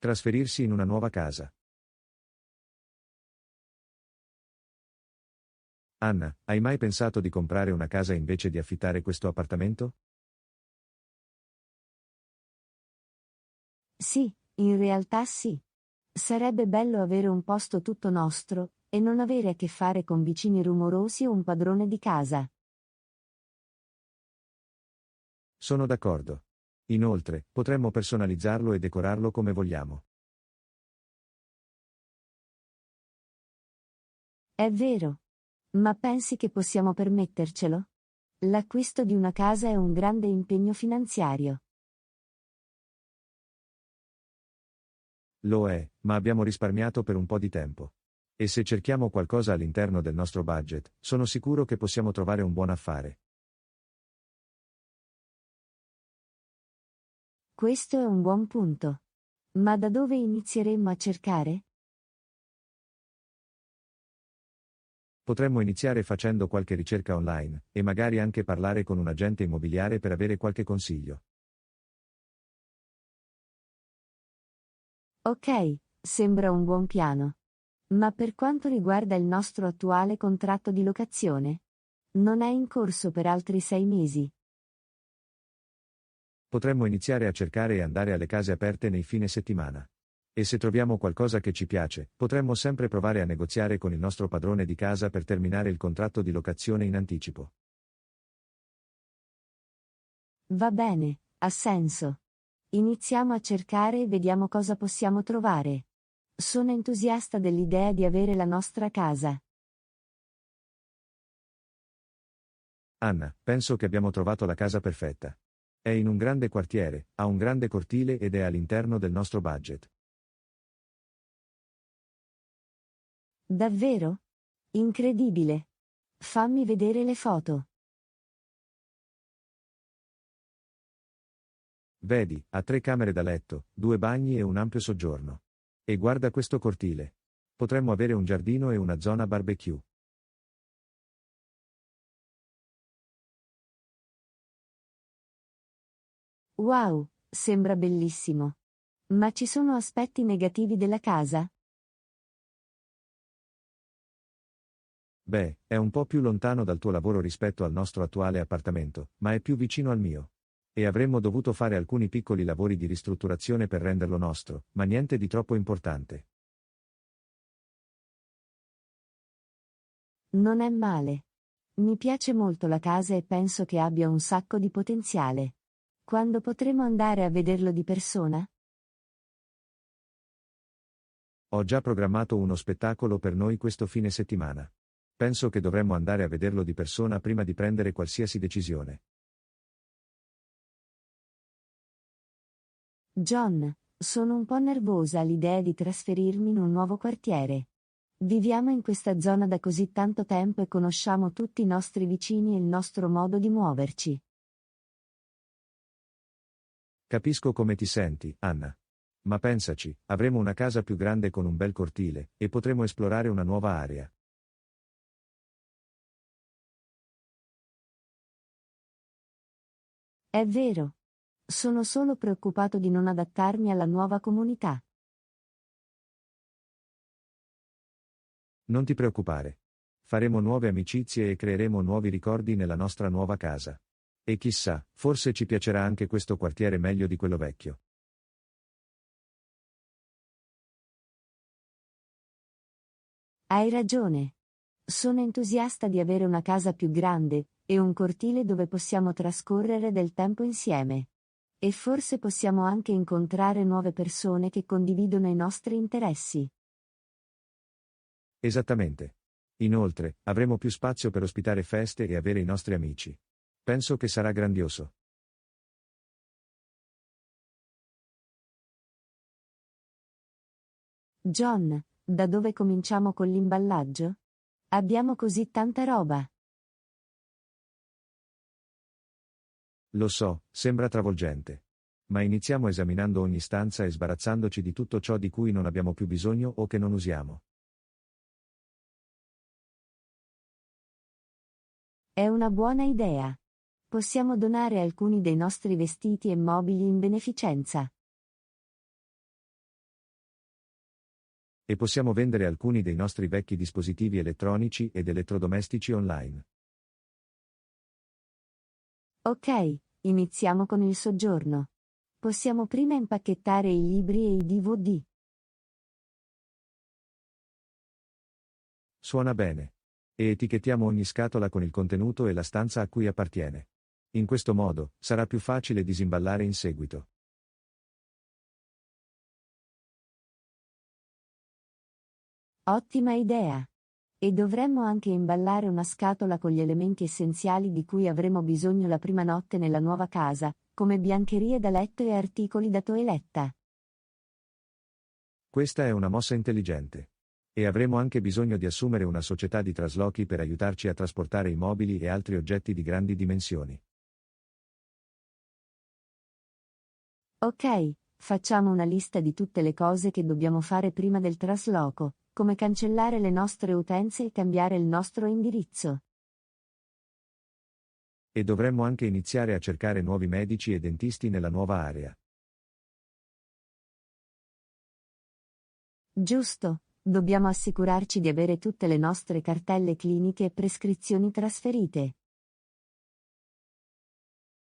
Trasferirsi in una nuova casa. Anna, hai mai pensato di comprare una casa invece di affittare questo appartamento? Sì, in realtà sì. Sarebbe bello avere un posto tutto nostro, e non avere a che fare con vicini rumorosi o un padrone di casa. Sono d'accordo. Inoltre, potremmo personalizzarlo e decorarlo come vogliamo. È vero. Ma pensi che possiamo permettercelo? L'acquisto di una casa è un grande impegno finanziario. Lo è, ma abbiamo risparmiato per un po' di tempo. E se cerchiamo qualcosa all'interno del nostro budget, sono sicuro che possiamo trovare un buon affare. Questo è un buon punto. Ma da dove inizieremmo a cercare? Potremmo iniziare facendo qualche ricerca online, e magari anche parlare con un agente immobiliare per avere qualche consiglio. Ok, sembra un buon piano. Ma per quanto riguarda il nostro attuale contratto di locazione? Non è in corso per altri 6 mesi. Potremmo iniziare a cercare e andare alle case aperte nei fine settimana. E se troviamo qualcosa che ci piace, potremmo sempre provare a negoziare con il nostro padrone di casa per terminare il contratto di locazione in anticipo. Va bene, ha senso. Iniziamo a cercare e vediamo cosa possiamo trovare. Sono entusiasta dell'idea di avere la nostra casa. Anna, penso che abbiamo trovato la casa perfetta. È in un grande quartiere, ha un grande cortile ed è all'interno del nostro budget. Davvero? Incredibile. Fammi vedere le foto. Vedi, ha 3 camere da letto, 2 bagni e un ampio soggiorno. E guarda questo cortile. Potremmo avere un giardino e una zona barbecue. Wow, sembra bellissimo. Ma ci sono aspetti negativi della casa? Beh, è un po' più lontano dal tuo lavoro rispetto al nostro attuale appartamento, ma è più vicino al mio. E avremmo dovuto fare alcuni piccoli lavori di ristrutturazione per renderlo nostro, ma niente di troppo importante. Non è male. Mi piace molto la casa e penso che abbia un sacco di potenziale. Quando potremo andare a vederlo di persona? Ho già programmato uno spettacolo per noi questo fine settimana. Penso che dovremmo andare a vederlo di persona prima di prendere qualsiasi decisione. John, sono un po' nervosa all'idea di trasferirmi in un nuovo quartiere. Viviamo in questa zona da così tanto tempo e conosciamo tutti i nostri vicini e il nostro modo di muoverci. Capisco come ti senti, Anna. Ma pensaci, avremo una casa più grande con un bel cortile, e potremo esplorare una nuova area. È vero. Sono solo preoccupato di non adattarmi alla nuova comunità. Non ti preoccupare. Faremo nuove amicizie e creeremo nuovi ricordi nella nostra nuova casa. E chissà, forse ci piacerà anche questo quartiere meglio di quello vecchio. Hai ragione. Sono entusiasta di avere una casa più grande e un cortile dove possiamo trascorrere del tempo insieme. E forse possiamo anche incontrare nuove persone che condividono i nostri interessi. Esattamente. Inoltre, avremo più spazio per ospitare feste e avere i nostri amici. Penso che sarà grandioso. John, da dove cominciamo con l'imballaggio? Abbiamo così tanta roba. Lo so, sembra travolgente. Ma iniziamo esaminando ogni stanza e sbarazzandoci di tutto ciò di cui non abbiamo più bisogno o che non usiamo. È una buona idea. Possiamo donare alcuni dei nostri vestiti e mobili in beneficenza. E possiamo vendere alcuni dei nostri vecchi dispositivi elettronici ed elettrodomestici online. Ok, iniziamo con il soggiorno. Possiamo prima impacchettare i libri e i DVD. Suona bene. E etichettiamo ogni scatola con il contenuto e la stanza a cui appartiene. In questo modo, sarà più facile disimballare in seguito. Ottima idea! E dovremmo anche imballare una scatola con gli elementi essenziali di cui avremo bisogno la prima notte nella nuova casa, come biancherie da letto e articoli da toeletta. Questa è una mossa intelligente. E avremo anche bisogno di assumere una società di traslochi per aiutarci a trasportare i mobili e altri oggetti di grandi dimensioni. Ok, facciamo una lista di tutte le cose che dobbiamo fare prima del trasloco, come cancellare le nostre utenze e cambiare il nostro indirizzo. E dovremmo anche iniziare a cercare nuovi medici e dentisti nella nuova area. Giusto, dobbiamo assicurarci di avere tutte le nostre cartelle cliniche e prescrizioni trasferite.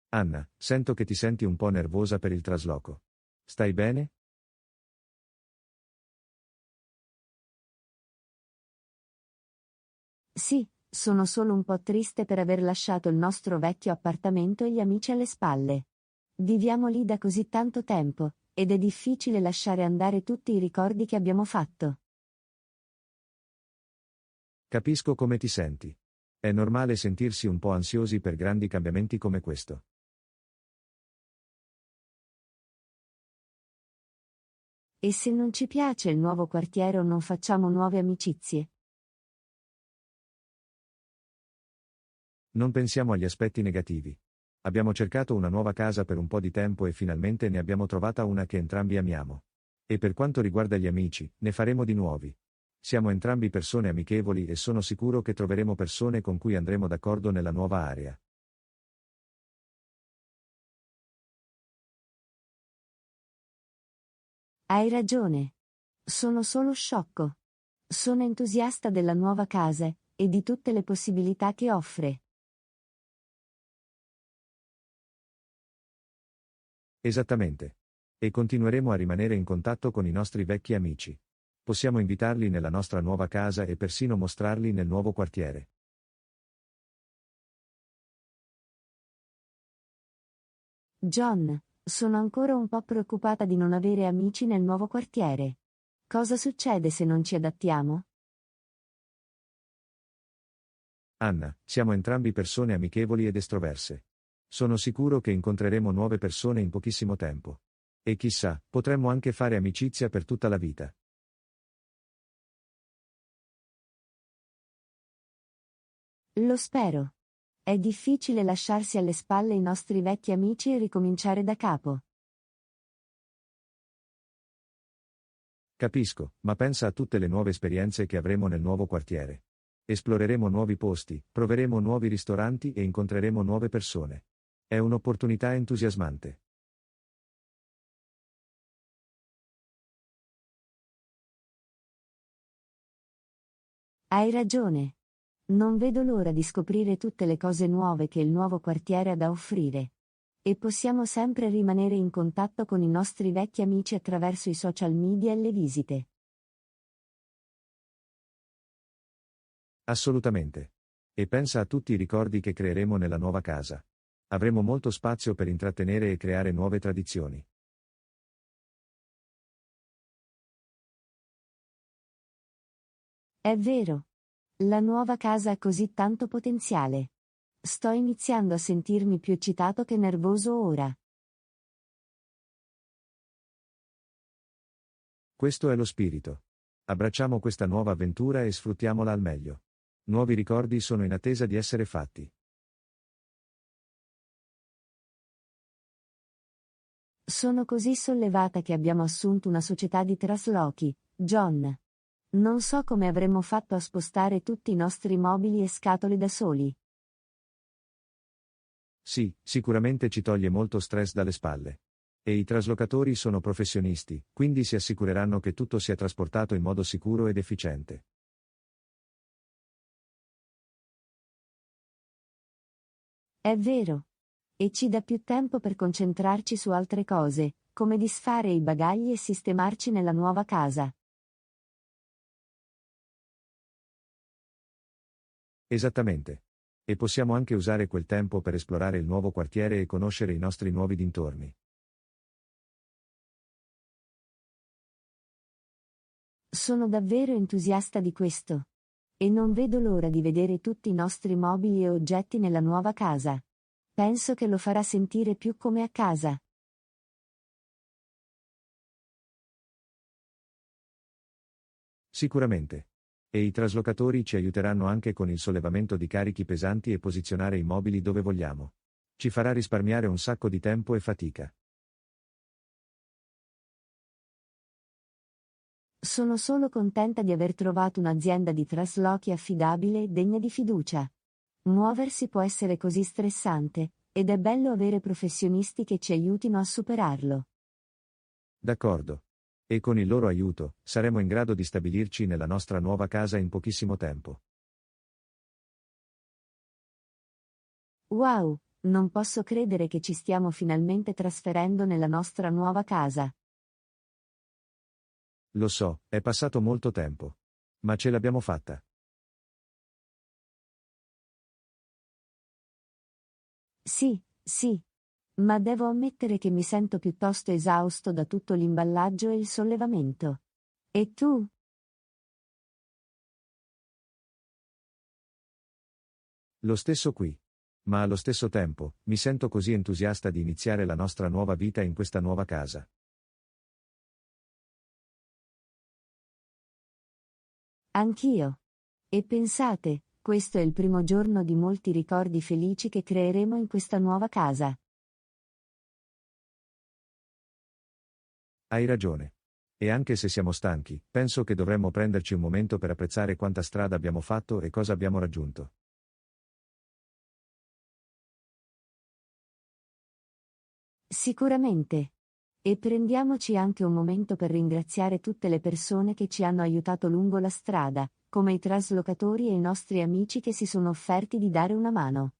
Anna, sento che ti senti un po' nervosa per il trasloco. Stai bene? Sì, sono solo un po' triste per aver lasciato il nostro vecchio appartamento e gli amici alle spalle. Viviamo lì da così tanto tempo, ed è difficile lasciare andare tutti i ricordi che abbiamo fatto. Capisco come ti senti. È normale sentirsi un po' ansiosi per grandi cambiamenti come questo. E se non ci piace il nuovo quartiere o non facciamo nuove amicizie? Non pensiamo agli aspetti negativi. Abbiamo cercato una nuova casa per un po' di tempo e finalmente ne abbiamo trovata una che entrambi amiamo. E per quanto riguarda gli amici, ne faremo di nuovi. Siamo entrambi persone amichevoli e sono sicuro che troveremo persone con cui andremo d'accordo nella nuova area. Hai ragione. Sono solo sciocco. Sono entusiasta della nuova casa, e di tutte le possibilità che offre. Esattamente. E continueremo a rimanere in contatto con i nostri vecchi amici. Possiamo invitarli nella nostra nuova casa e persino mostrarli nel nuovo quartiere. John, sono ancora un po' preoccupata di non avere amici nel nuovo quartiere. Cosa succede se non ci adattiamo? Anna, siamo entrambi persone amichevoli ed estroverse. Sono sicuro che incontreremo nuove persone in pochissimo tempo. E chissà, potremmo anche fare amicizia per tutta la vita. Lo spero. È difficile lasciarsi alle spalle i nostri vecchi amici e ricominciare da capo. Capisco, ma pensa a tutte le nuove esperienze che avremo nel nuovo quartiere. Esploreremo nuovi posti, proveremo nuovi ristoranti e incontreremo nuove persone. È un'opportunità entusiasmante. Hai ragione. Non vedo l'ora di scoprire tutte le cose nuove che il nuovo quartiere ha da offrire. E possiamo sempre rimanere in contatto con i nostri vecchi amici attraverso i social media e le visite. Assolutamente. E pensa a tutti i ricordi che creeremo nella nuova casa. Avremo molto spazio per intrattenere e creare nuove tradizioni. È vero. La nuova casa ha così tanto potenziale. Sto iniziando a sentirmi più eccitato che nervoso ora. Questo è lo spirito. Abbracciamo questa nuova avventura e sfruttiamola al meglio. Nuovi ricordi sono in attesa di essere fatti. Sono così sollevata che abbiamo assunto una società di traslochi, John. Non so come avremmo fatto a spostare tutti i nostri mobili e scatole da soli. Sì, sicuramente ci toglie molto stress dalle spalle. E i traslocatori sono professionisti, quindi si assicureranno che tutto sia trasportato in modo sicuro ed efficiente. È vero. E ci dà più tempo per concentrarci su altre cose, come disfare i bagagli e sistemarci nella nuova casa. Esattamente. E possiamo anche usare quel tempo per esplorare il nuovo quartiere e conoscere i nostri nuovi dintorni. Sono davvero entusiasta di questo. E non vedo l'ora di vedere tutti i nostri mobili e oggetti nella nuova casa. Penso che lo farà sentire più come a casa. Sicuramente. E i traslocatori ci aiuteranno anche con il sollevamento di carichi pesanti e posizionare i mobili dove vogliamo. Ci farà risparmiare un sacco di tempo e fatica. Sono solo contenta di aver trovato un'azienda di traslochi affidabile e degna di fiducia. Muoversi può essere così stressante, ed è bello avere professionisti che ci aiutino a superarlo. D'accordo. E con il loro aiuto, saremo in grado di stabilirci nella nostra nuova casa in pochissimo tempo. Wow, non posso credere che ci stiamo finalmente trasferendo nella nostra nuova casa. Lo so, è passato molto tempo. Ma ce l'abbiamo fatta. Sì, sì. Ma devo ammettere che mi sento piuttosto esausto da tutto l'imballaggio e il sollevamento. E tu? Lo stesso qui. Ma allo stesso tempo, mi sento così entusiasta di iniziare la nostra nuova vita in questa nuova casa. Anch'io. E pensate, questo è il primo giorno di molti ricordi felici che creeremo in questa nuova casa. Hai ragione. E anche se siamo stanchi, penso che dovremmo prenderci un momento per apprezzare quanta strada abbiamo fatto e cosa abbiamo raggiunto. Sicuramente. E prendiamoci anche un momento per ringraziare tutte le persone che ci hanno aiutato lungo la strada, come i traslocatori e i nostri amici che si sono offerti di dare una mano.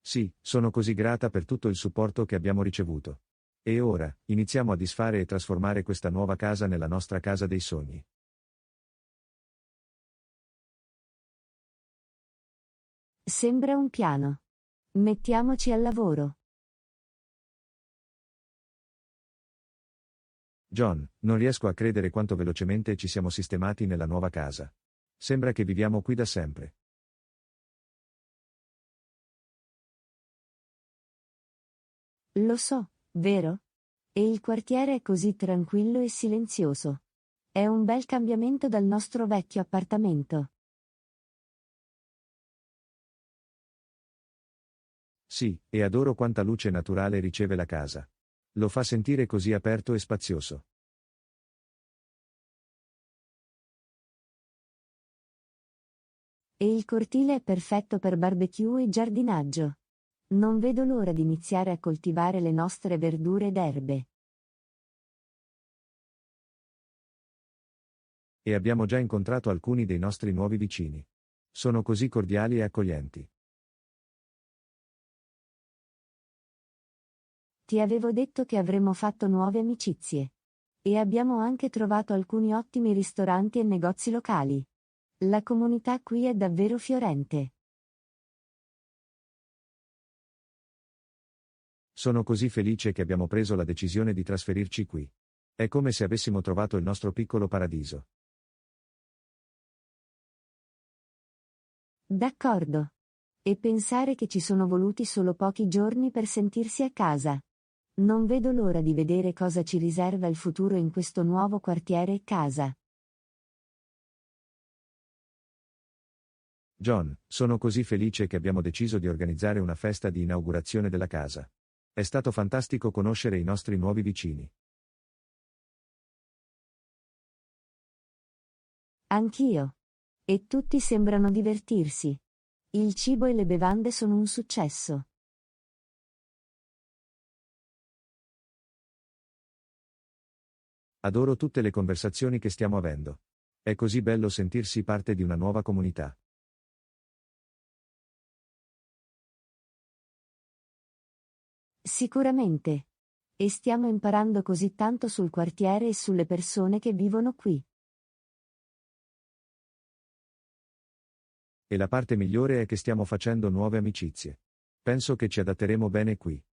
Sì, sono così grata per tutto il supporto che abbiamo ricevuto. E ora, iniziamo a disfare e trasformare questa nuova casa nella nostra casa dei sogni. Sembra un piano. Mettiamoci al lavoro. John, non riesco a credere quanto velocemente ci siamo sistemati nella nuova casa. Sembra che viviamo qui da sempre. Lo so, vero? E il quartiere è così tranquillo e silenzioso. È un bel cambiamento dal nostro vecchio appartamento. Sì, e adoro quanta luce naturale riceve la casa. Lo fa sentire così aperto e spazioso. E il cortile è perfetto per barbecue e giardinaggio. Non vedo l'ora di iniziare a coltivare le nostre verdure ed erbe. E abbiamo già incontrato alcuni dei nostri nuovi vicini. Sono così cordiali e accoglienti. Ti avevo detto che avremmo fatto nuove amicizie. E abbiamo anche trovato alcuni ottimi ristoranti e negozi locali. La comunità qui è davvero fiorente. Sono così felice che abbiamo preso la decisione di trasferirci qui. È come se avessimo trovato il nostro piccolo paradiso. D'accordo. E pensare che ci sono voluti solo pochi giorni per sentirsi a casa. Non vedo l'ora di vedere cosa ci riserva il futuro in questo nuovo quartiere e casa. John, sono così felice che abbiamo deciso di organizzare una festa di inaugurazione della casa. È stato fantastico conoscere i nostri nuovi vicini. Anch'io. E tutti sembrano divertirsi. Il cibo e le bevande sono un successo. Adoro tutte le conversazioni che stiamo avendo. È così bello sentirsi parte di una nuova comunità. Sicuramente. E stiamo imparando così tanto sul quartiere e sulle persone che vivono qui. E la parte migliore è che stiamo facendo nuove amicizie. Penso che ci adatteremo bene qui.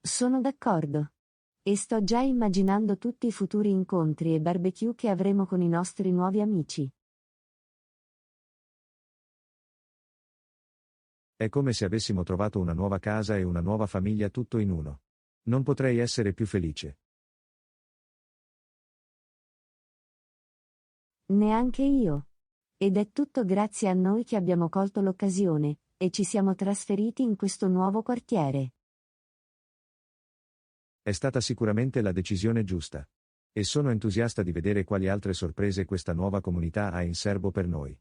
Sono d'accordo. E sto già immaginando tutti i futuri incontri e barbecue che avremo con i nostri nuovi amici. È come se avessimo trovato una nuova casa e una nuova famiglia tutto in uno. Non potrei essere più felice. Neanche io. Ed è tutto grazie a noi che abbiamo colto l'occasione, e ci siamo trasferiti in questo nuovo quartiere. È stata sicuramente la decisione giusta. E sono entusiasta di vedere quali altre sorprese questa nuova comunità ha in serbo per noi.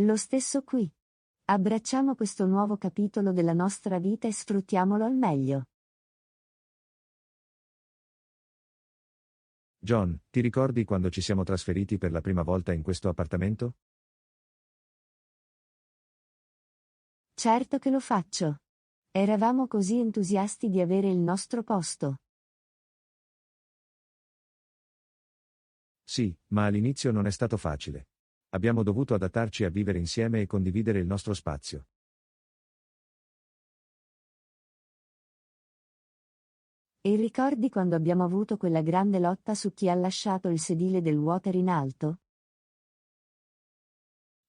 Lo stesso qui. Abbracciamo questo nuovo capitolo della nostra vita e sfruttiamolo al meglio. John, ti ricordi quando ci siamo trasferiti per la prima volta in questo appartamento? Certo che lo faccio. Eravamo così entusiasti di avere il nostro posto. Sì, ma all'inizio non è stato facile. Abbiamo dovuto adattarci a vivere insieme e condividere il nostro spazio. E ricordi quando abbiamo avuto quella grande lotta su chi ha lasciato il sedile del water in alto?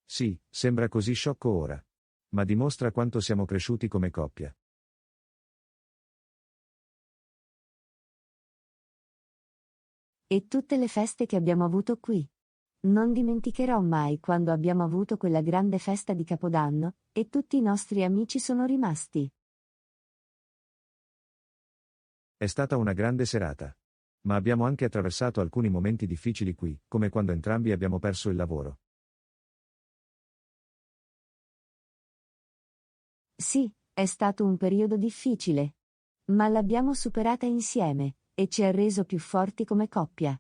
Sì, sembra così sciocco ora. Ma dimostra quanto siamo cresciuti come coppia. E tutte le feste che abbiamo avuto qui. Non dimenticherò mai quando abbiamo avuto quella grande festa di Capodanno, e tutti i nostri amici sono rimasti. È stata una grande serata. Ma abbiamo anche attraversato alcuni momenti difficili qui, come quando entrambi abbiamo perso il lavoro. Sì, è stato un periodo difficile. Ma l'abbiamo superata insieme, e ci ha reso più forti come coppia.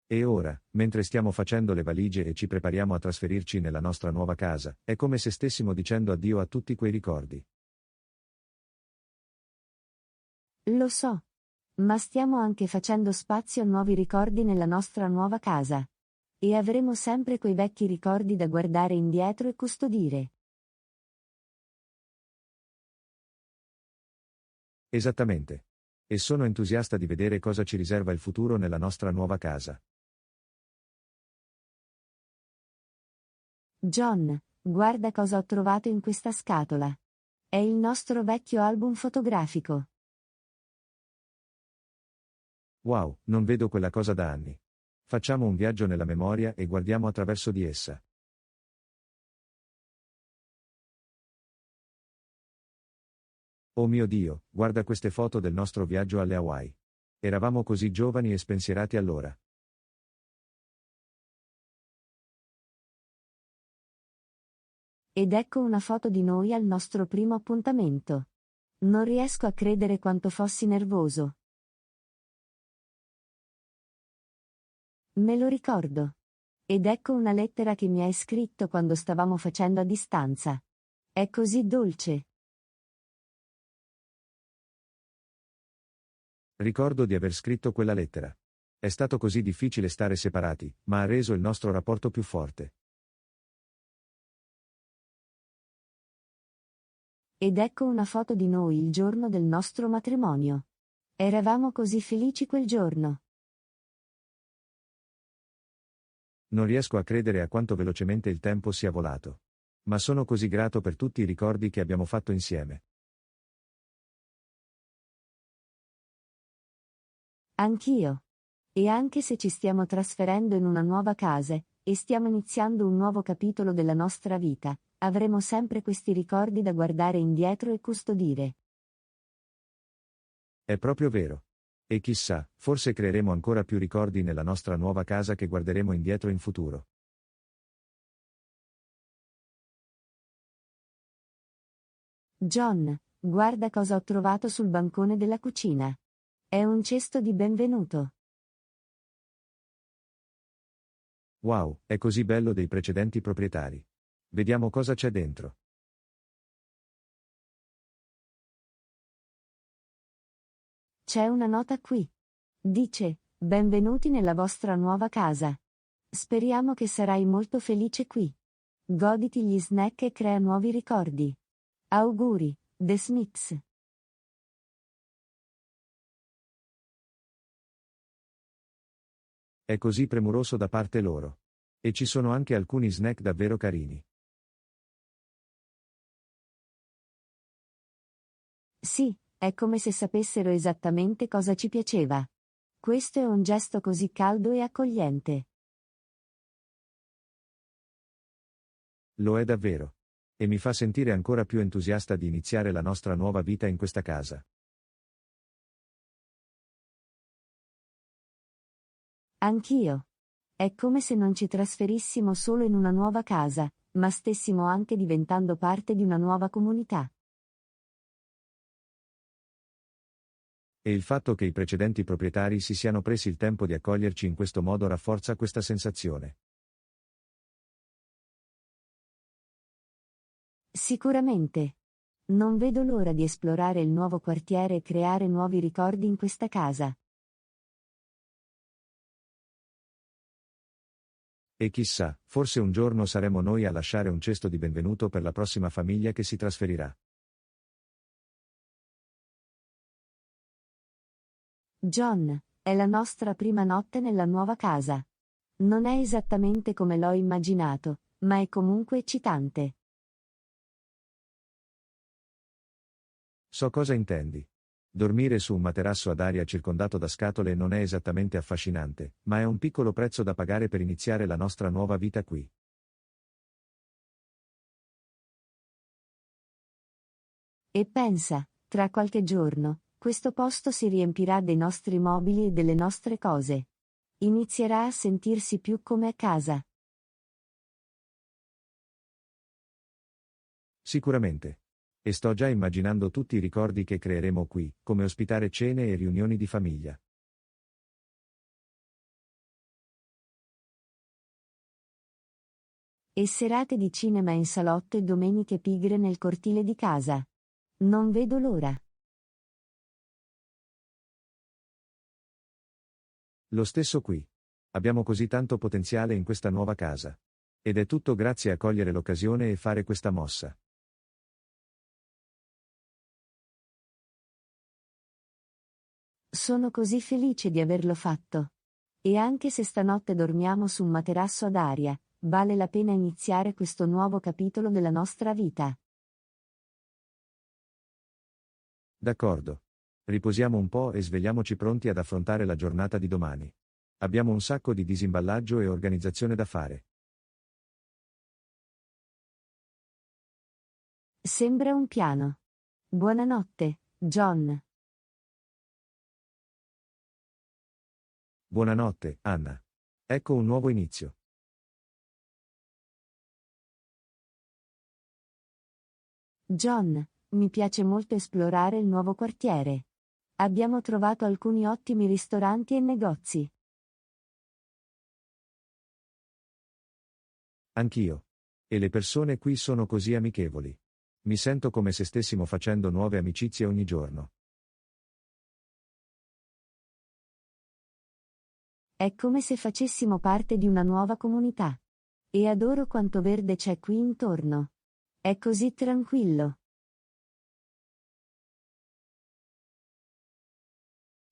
E ora, mentre stiamo facendo le valigie e ci prepariamo a trasferirci nella nostra nuova casa, è come se stessimo dicendo addio a tutti quei ricordi. Lo so. Ma stiamo anche facendo spazio a nuovi ricordi nella nostra nuova casa. E avremo sempre quei vecchi ricordi da guardare indietro e custodire. Esattamente. E sono entusiasta di vedere cosa ci riserva il futuro nella nostra nuova casa. John, guarda cosa ho trovato in questa scatola. È il nostro vecchio album fotografico. Wow, non vedo quella cosa da anni. Facciamo un viaggio nella memoria e guardiamo attraverso di essa. Oh mio Dio, guarda queste foto del nostro viaggio alle Hawaii. Eravamo così giovani e spensierati allora. Ed ecco una foto di noi al nostro primo appuntamento. Non riesco a credere quanto fossi nervoso. Me lo ricordo. Ed ecco una lettera che mi hai scritto quando stavamo facendo a distanza. È così dolce. Ricordo di aver scritto quella lettera. È stato così difficile stare separati, ma ha reso il nostro rapporto più forte. Ed ecco una foto di noi il giorno del nostro matrimonio. Eravamo così felici quel giorno. Non riesco a credere a quanto velocemente il tempo sia volato. Ma sono così grato per tutti i ricordi che abbiamo fatto insieme. Anch'io. E anche se ci stiamo trasferendo in una nuova casa, e stiamo iniziando un nuovo capitolo della nostra vita, avremo sempre questi ricordi da guardare indietro e custodire. È proprio vero. E chissà, forse creeremo ancora più ricordi nella nostra nuova casa che guarderemo indietro in futuro. John, guarda cosa ho trovato sul bancone della cucina. È un cesto di benvenuto. Wow, è così bello dei precedenti proprietari. Vediamo cosa c'è dentro. C'è una nota qui. Dice, benvenuti nella vostra nuova casa. Speriamo che sarai molto felice qui. Goditi gli snack e crea nuovi ricordi. Auguri, The Smiths. È così premuroso da parte loro. E ci sono anche alcuni snack davvero carini. Sì, è come se sapessero esattamente cosa ci piaceva. Questo è un gesto così caldo e accogliente. Lo è davvero. E mi fa sentire ancora più entusiasta di iniziare la nostra nuova vita in questa casa. Anch'io. È come se non ci trasferissimo solo in una nuova casa, ma stessimo anche diventando parte di una nuova comunità. E il fatto che i precedenti proprietari si siano presi il tempo di accoglierci in questo modo rafforza questa sensazione. Sicuramente. Non vedo l'ora di esplorare il nuovo quartiere e creare nuovi ricordi in questa casa. E chissà, forse un giorno saremo noi a lasciare un cesto di benvenuto per la prossima famiglia che si trasferirà. John, è la nostra prima notte nella nuova casa. Non è esattamente come l'ho immaginato, ma è comunque eccitante. So cosa intendi. Dormire su un materasso ad aria circondato da scatole non è esattamente affascinante, ma è un piccolo prezzo da pagare per iniziare la nostra nuova vita qui. E pensa, tra qualche giorno, questo posto si riempirà dei nostri mobili e delle nostre cose. Inizierà a sentirsi più come a casa. Sicuramente. E sto già immaginando tutti i ricordi che creeremo qui, come ospitare cene e riunioni di famiglia. E serate di cinema in salotto e domeniche pigre nel cortile di casa. Non vedo l'ora. Lo stesso qui. Abbiamo così tanto potenziale in questa nuova casa. Ed è tutto grazie a cogliere l'occasione e fare questa mossa. Sono così felice di averlo fatto. E anche se stanotte dormiamo su un materasso ad aria, vale la pena iniziare questo nuovo capitolo della nostra vita. D'accordo. Riposiamo un po' e svegliamoci pronti ad affrontare la giornata di domani. Abbiamo un sacco di disimballaggio e organizzazione da fare. Sembra un piano. Buonanotte, John. Buonanotte, Anna. Ecco un nuovo inizio. John, mi piace molto esplorare il nuovo quartiere. Abbiamo trovato alcuni ottimi ristoranti e negozi. Anch'io. E le persone qui sono così amichevoli. Mi sento come se stessimo facendo nuove amicizie ogni giorno. È come se facessimo parte di una nuova comunità. E adoro quanto verde c'è qui intorno. È così tranquillo.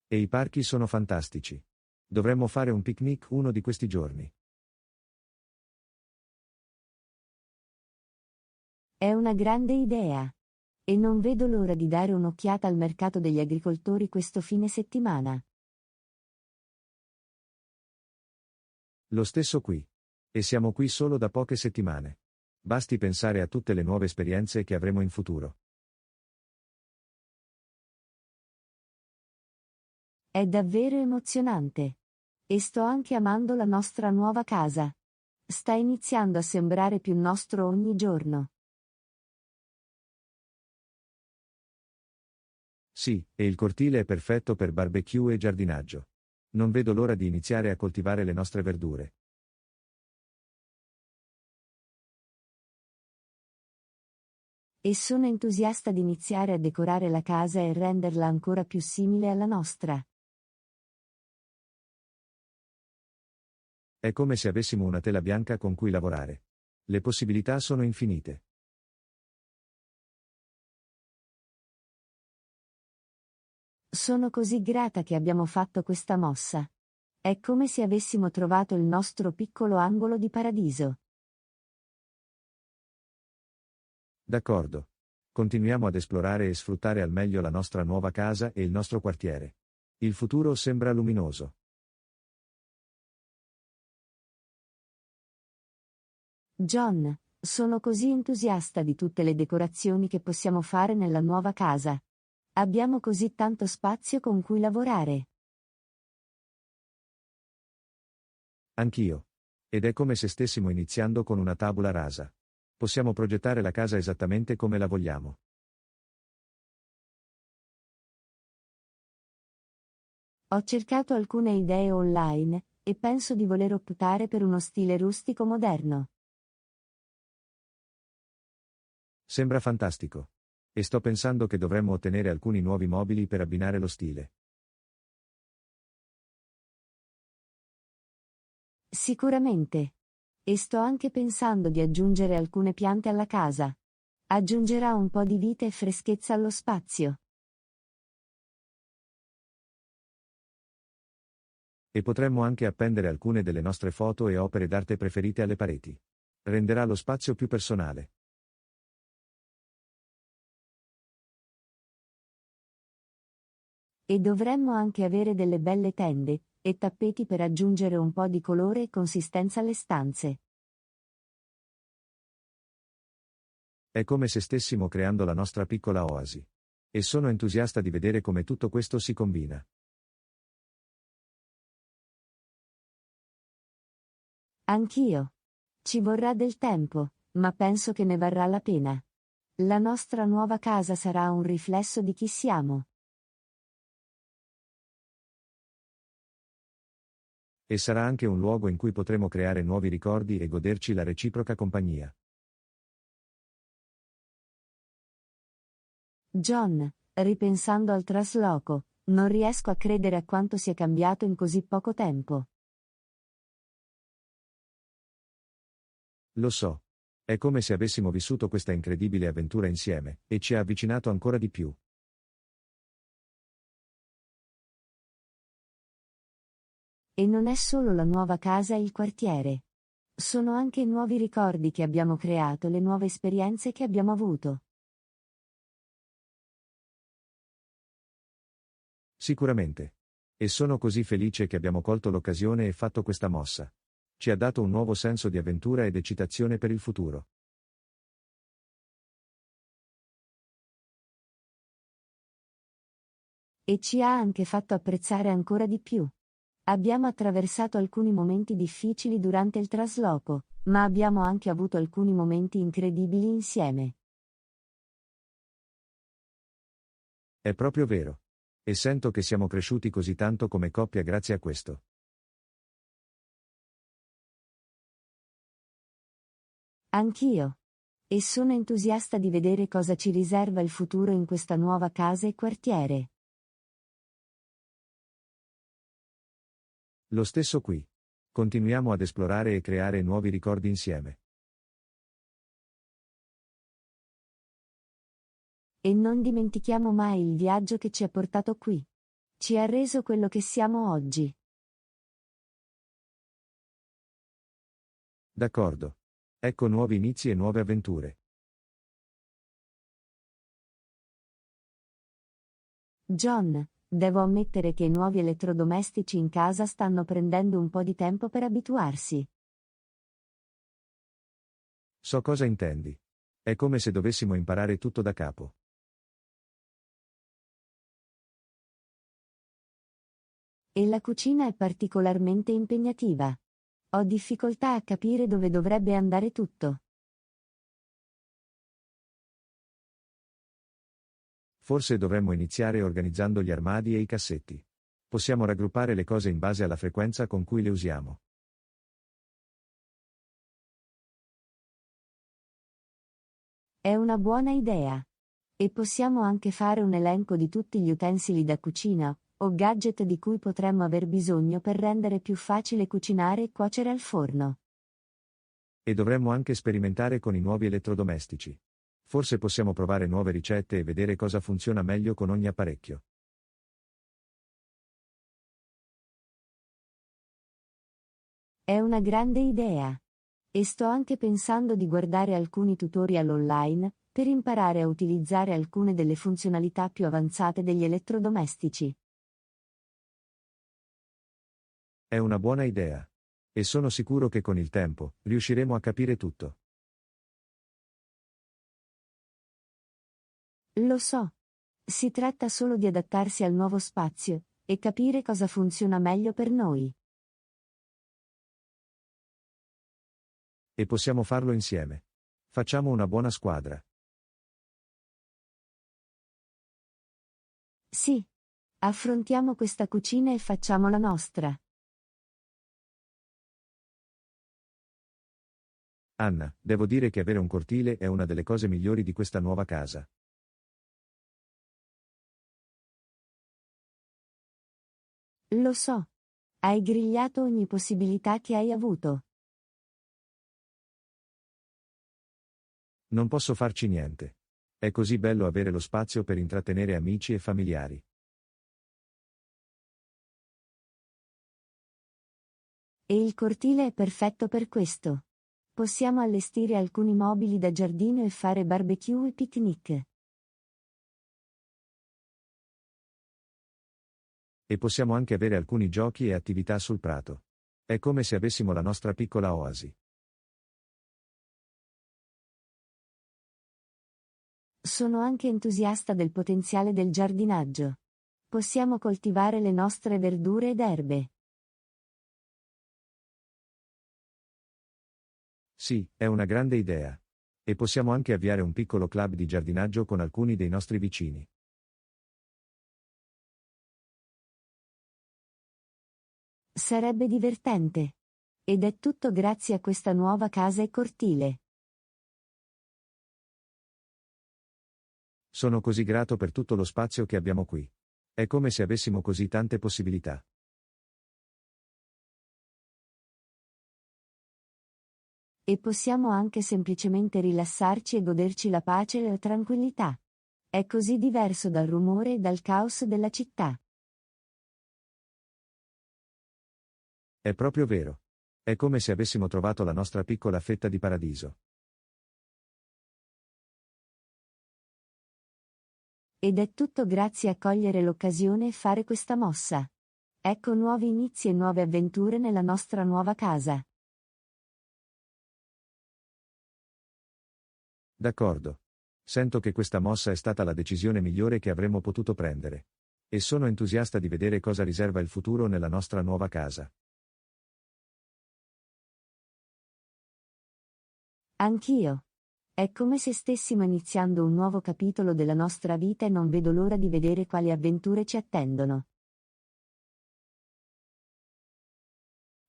E i parchi sono fantastici. Dovremmo fare un picnic uno di questi giorni. È una grande idea. E non vedo l'ora di dare un'occhiata al mercato degli agricoltori questo fine settimana. Lo stesso qui. E siamo qui solo da poche settimane. Basti pensare a tutte le nuove esperienze che avremo in futuro. È davvero emozionante. E sto anche amando la nostra nuova casa. Sta iniziando a sembrare più nostro ogni giorno. Sì, e il cortile è perfetto per barbecue e giardinaggio. Non vedo l'ora di iniziare a coltivare le nostre verdure. E sono entusiasta di iniziare a decorare la casa e renderla ancora più simile alla nostra. È come se avessimo una tela bianca con cui lavorare. Le possibilità sono infinite. Sono così grata che abbiamo fatto questa mossa. È come se avessimo trovato il nostro piccolo angolo di paradiso. D'accordo. Continuiamo ad esplorare e sfruttare al meglio la nostra nuova casa e il nostro quartiere. Il futuro sembra luminoso. John, sono così entusiasta di tutte le decorazioni che possiamo fare nella nuova casa. Abbiamo così tanto spazio con cui lavorare. Anch'io. Ed è come se stessimo iniziando con una tabula rasa. Possiamo progettare la casa esattamente come la vogliamo. Ho cercato alcune idee online, e penso di voler optare per uno stile rustico moderno. Sembra fantastico. E sto pensando che dovremmo ottenere alcuni nuovi mobili per abbinare lo stile. Sicuramente. E sto anche pensando di aggiungere alcune piante alla casa. Aggiungerà un po' di vita e freschezza allo spazio. E potremmo anche appendere alcune delle nostre foto e opere d'arte preferite alle pareti. Renderà lo spazio più personale. E dovremmo anche avere delle belle tende, e tappeti per aggiungere un po' di colore e consistenza alle stanze. È come se stessimo creando la nostra piccola oasi. E sono entusiasta di vedere come tutto questo si combina. Anch'io. Ci vorrà del tempo, ma penso che ne varrà la pena. La nostra nuova casa sarà un riflesso di chi siamo. E sarà anche un luogo in cui potremo creare nuovi ricordi e goderci la reciproca compagnia. John, ripensando al trasloco, non riesco a credere a quanto sia cambiato in così poco tempo. Lo so. È come se avessimo vissuto questa incredibile avventura insieme, e ci ha avvicinato ancora di più. E non è solo la nuova casa e il quartiere. Sono anche i nuovi ricordi che abbiamo creato, le nuove esperienze che abbiamo avuto. Sicuramente. E sono così felice che abbiamo colto l'occasione e fatto questa mossa. Ci ha dato un nuovo senso di avventura ed eccitazione per il futuro. E ci ha anche fatto apprezzare ancora di più. Abbiamo attraversato alcuni momenti difficili durante il trasloco, ma abbiamo anche avuto alcuni momenti incredibili insieme. È proprio vero. E sento che siamo cresciuti così tanto come coppia grazie a questo. Anch'io. E sono entusiasta di vedere cosa ci riserva il futuro in questa nuova casa e quartiere. Lo stesso qui. Continuiamo ad esplorare e creare nuovi ricordi insieme. E non dimentichiamo mai il viaggio che ci ha portato qui. Ci ha reso quello che siamo oggi. D'accordo. Ecco nuovi inizi e nuove avventure. John, devo ammettere che i nuovi elettrodomestici in casa stanno prendendo un po' di tempo per abituarsi. So cosa intendi. È come se dovessimo imparare tutto da capo. E la cucina è particolarmente impegnativa. Ho difficoltà a capire dove dovrebbe andare tutto. Forse dovremmo iniziare organizzando gli armadi e i cassetti. Possiamo raggruppare le cose in base alla frequenza con cui le usiamo. È una buona idea. E possiamo anche fare un elenco di tutti gli utensili da cucina, o gadget di cui potremmo aver bisogno per rendere più facile cucinare e cuocere al forno. E dovremmo anche sperimentare con i nuovi elettrodomestici. Forse possiamo provare nuove ricette e vedere cosa funziona meglio con ogni apparecchio. È una grande idea. E sto anche pensando di guardare alcuni tutorial online, per imparare a utilizzare alcune delle funzionalità più avanzate degli elettrodomestici. È una buona idea. E sono sicuro che con il tempo, riusciremo a capire tutto. Lo so. Si tratta solo di adattarsi al nuovo spazio, e capire cosa funziona meglio per noi. E possiamo farlo insieme. Facciamo una buona squadra. Sì. Affrontiamo questa cucina e facciamo la nostra. Anna, devo dire che avere un cortile è una delle cose migliori di questa nuova casa. Lo so. Hai grigliato ogni possibilità che hai avuto. Non posso farci niente. È così bello avere lo spazio per intrattenere amici e familiari. E il cortile è perfetto per questo. Possiamo allestire alcuni mobili da giardino e fare barbecue e picnic. E possiamo anche avere alcuni giochi e attività sul prato. È come se avessimo la nostra piccola oasi. Sono anche entusiasta del potenziale del giardinaggio. Possiamo coltivare le nostre verdure ed erbe. Sì, è una grande idea. E possiamo anche avviare un piccolo club di giardinaggio con alcuni dei nostri vicini. Sarebbe divertente. Ed è tutto grazie a questa nuova casa e cortile. Sono così grato per tutto lo spazio che abbiamo qui. È come se avessimo così tante possibilità. E possiamo anche semplicemente rilassarci e goderci la pace e la tranquillità. È così diverso dal rumore e dal caos della città. È proprio vero. È come se avessimo trovato la nostra piccola fetta di paradiso. Ed è tutto grazie a cogliere l'occasione e fare questa mossa. Ecco nuovi inizi e nuove avventure nella nostra nuova casa. D'accordo. Sento che questa mossa è stata la decisione migliore che avremmo potuto prendere. E sono entusiasta di vedere cosa riserva il futuro nella nostra nuova casa. Anch'io. È come se stessimo iniziando un nuovo capitolo della nostra vita e non vedo l'ora di vedere quali avventure ci attendono.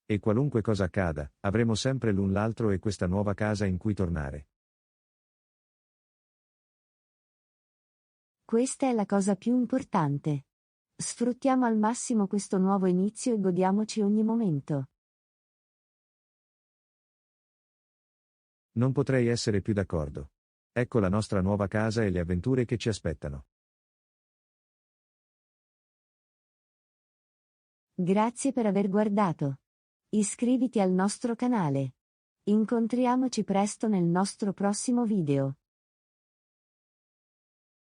E qualunque cosa accada, avremo sempre l'un l'altro e questa nuova casa in cui tornare. Questa è la cosa più importante. Sfruttiamo al massimo questo nuovo inizio e godiamoci ogni momento. Non potrei essere più d'accordo. Ecco la nostra nuova casa e le avventure che ci aspettano. Grazie per aver guardato. Iscriviti al nostro canale. Incontriamoci presto nel nostro prossimo video.